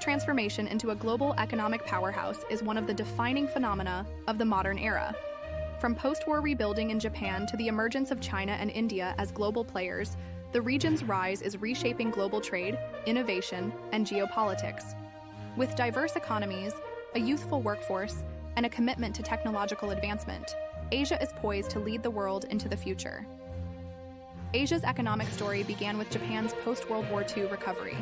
transformation into a global economic powerhouse is one of the defining phenomena of the modern era. From post-war rebuilding in Japan to the emergence of China and India as global players, the region's rise is reshaping global trade, innovation, and geopolitics. With diverse economies, a youthful workforce, and a commitment to technological advancement, Asia is poised to lead the world into the future. Asia's economic story began with Japan's post-World War II recovery.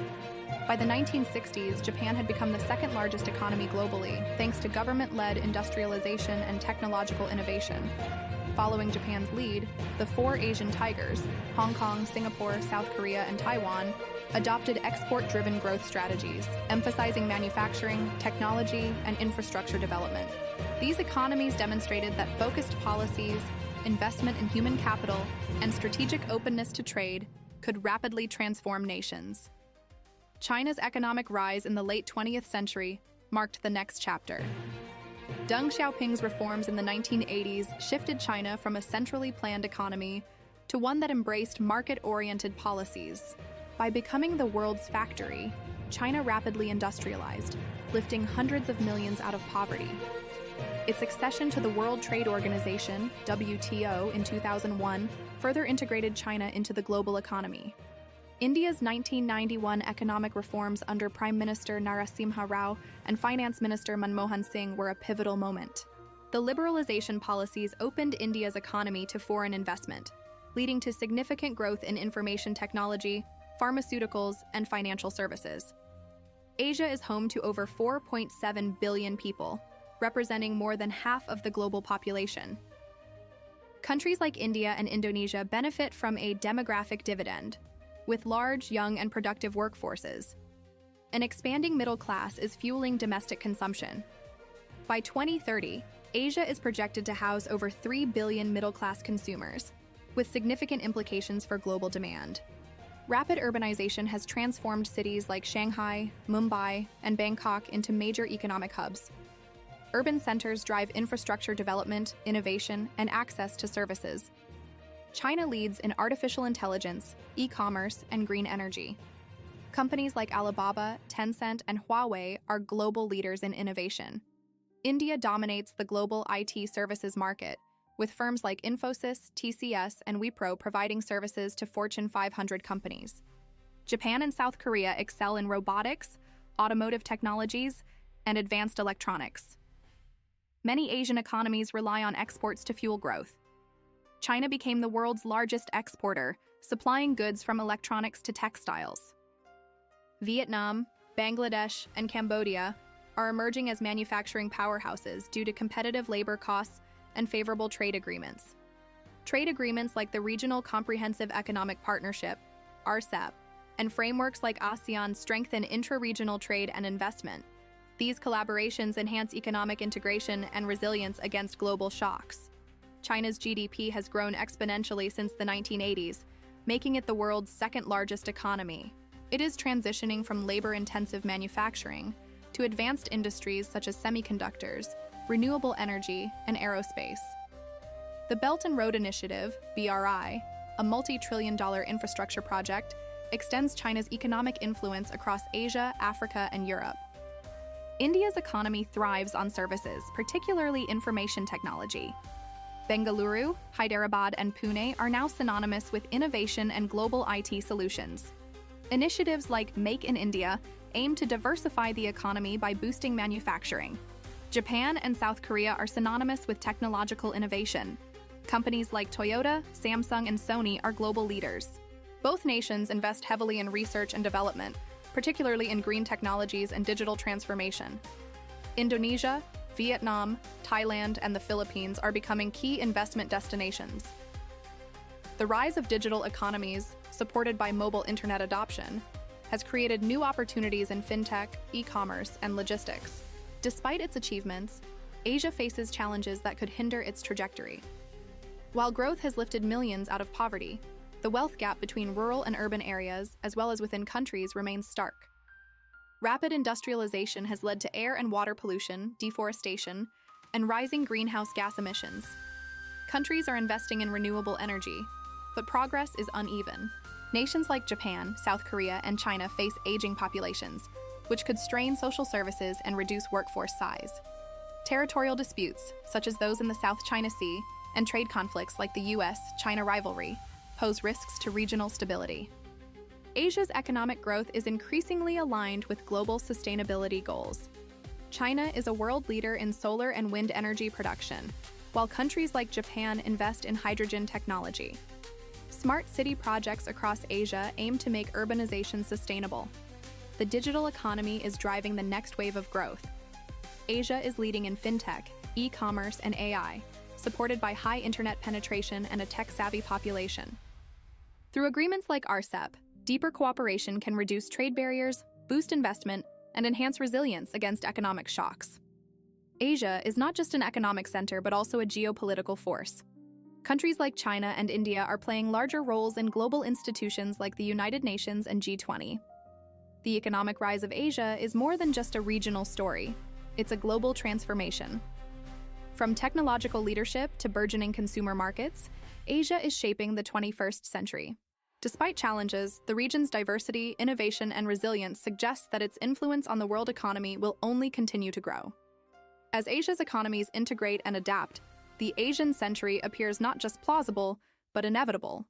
By the 1960s, Japan had become the second-largest economy globally, thanks to government-led industrialization and technological innovation. Following Japan's lead, the four Asian tigers, Hong Kong, Singapore, South Korea, and Taiwan, adopted export-driven growth strategies, emphasizing manufacturing, technology, and infrastructure development. These economies demonstrated that focused policies, investment in human capital, and strategic openness to trade could rapidly transform nations. China's economic rise in the late 20th century marked the next chapter. Deng Xiaoping's reforms in the 1980s shifted China from a centrally planned economy to one that embraced market-oriented policies. By becoming the world's factory, China rapidly industrialized, lifting hundreds of millions out of poverty. Its accession to the World Trade Organization, WTO, in 2001 further integrated China into the global economy. India's 1991 economic reforms under Prime Minister Narasimha Rao and Finance Minister Manmohan Singh were a pivotal moment. The liberalization policies opened India's economy to foreign investment, leading to significant growth in information technology, pharmaceuticals, and financial services. Asia is home to over 4.7 billion people, representing more than half of the global population. Countries like India and Indonesia benefit from a demographic dividend, with large, young, and productive workforces. An expanding middle class is fueling domestic consumption. By 2030, Asia is projected to house over 3 billion middle-class consumers, with significant implications for global demand. Rapid urbanization has transformed cities like Shanghai, Mumbai, and Bangkok into major economic hubs. Urban centers drive infrastructure development, innovation, and access to services. China leads in artificial intelligence, e-commerce, and green energy. Companies like Alibaba, Tencent, and Huawei are global leaders in innovation. India dominates the global IT services market, with firms like Infosys, TCS, and Wipro providing services to Fortune 500 companies. Japan and South Korea excel in robotics, automotive technologies, and advanced electronics. Many Asian economies rely on exports to fuel growth. China became the world's largest exporter, supplying goods from electronics to textiles. Vietnam, Bangladesh, and Cambodia are emerging as manufacturing powerhouses due to competitive labor costs and favorable trade agreements. Trade agreements like the Regional Comprehensive Economic Partnership, RCEP, and frameworks like ASEAN strengthen intra-regional trade and investment. These collaborations enhance economic integration and resilience against global shocks. China's GDP has grown exponentially since the 1980s, making it the world's second-largest economy. It is transitioning from labor-intensive manufacturing to advanced industries such as semiconductors, renewable energy, and aerospace. The Belt and Road Initiative, BRI, a multi-trillion-dollar infrastructure project, extends China's economic influence across Asia, Africa, and Europe. India's economy thrives on services, particularly information technology. Bengaluru, Hyderabad, and Pune are now synonymous with innovation and global IT solutions. Initiatives like Make in India aim to diversify the economy by boosting manufacturing. Japan and South Korea are synonymous with technological innovation. Companies like Toyota, Samsung, and Sony are global leaders. Both nations invest heavily in research and development, particularly in green technologies and digital transformation. Indonesia, Vietnam, Thailand, and the Philippines are becoming key investment destinations. The rise of digital economies, supported by mobile internet adoption, has created new opportunities in fintech, e-commerce, and logistics. Despite its achievements, Asia faces challenges that could hinder its trajectory. While growth has lifted millions out of poverty, the wealth gap between rural and urban areas, as well as within countries, remains stark. Rapid industrialization has led to air and water pollution, deforestation, and rising greenhouse gas emissions. Countries are investing in renewable energy, but progress is uneven. Nations like Japan, South Korea, and China face aging populations, which could strain social services and reduce workforce size. Territorial disputes, such as those in the South China Sea, and trade conflicts like the US-China rivalry, pose risks to regional stability. Asia's economic growth is increasingly aligned with global sustainability goals. China is a world leader in solar and wind energy production, while countries like Japan invest in hydrogen technology. Smart city projects across Asia aim to make urbanization sustainable. The digital economy is driving the next wave of growth. Asia is leading in fintech, e-commerce, and AI, supported by high internet penetration and a tech-savvy population. Through agreements like RCEP, deeper cooperation can reduce trade barriers, boost investment, and enhance resilience against economic shocks. Asia is not just an economic center but also a geopolitical force. Countries like China and India are playing larger roles in global institutions like the United Nations and G20. The economic rise of Asia is more than just a regional story. It's a global transformation. From technological leadership to burgeoning consumer markets, Asia is shaping the 21st century. Despite challenges, the region's diversity, innovation, and resilience suggest that its influence on the world economy will only continue to grow. As Asia's economies integrate and adapt, the Asian century appears not just plausible, but inevitable.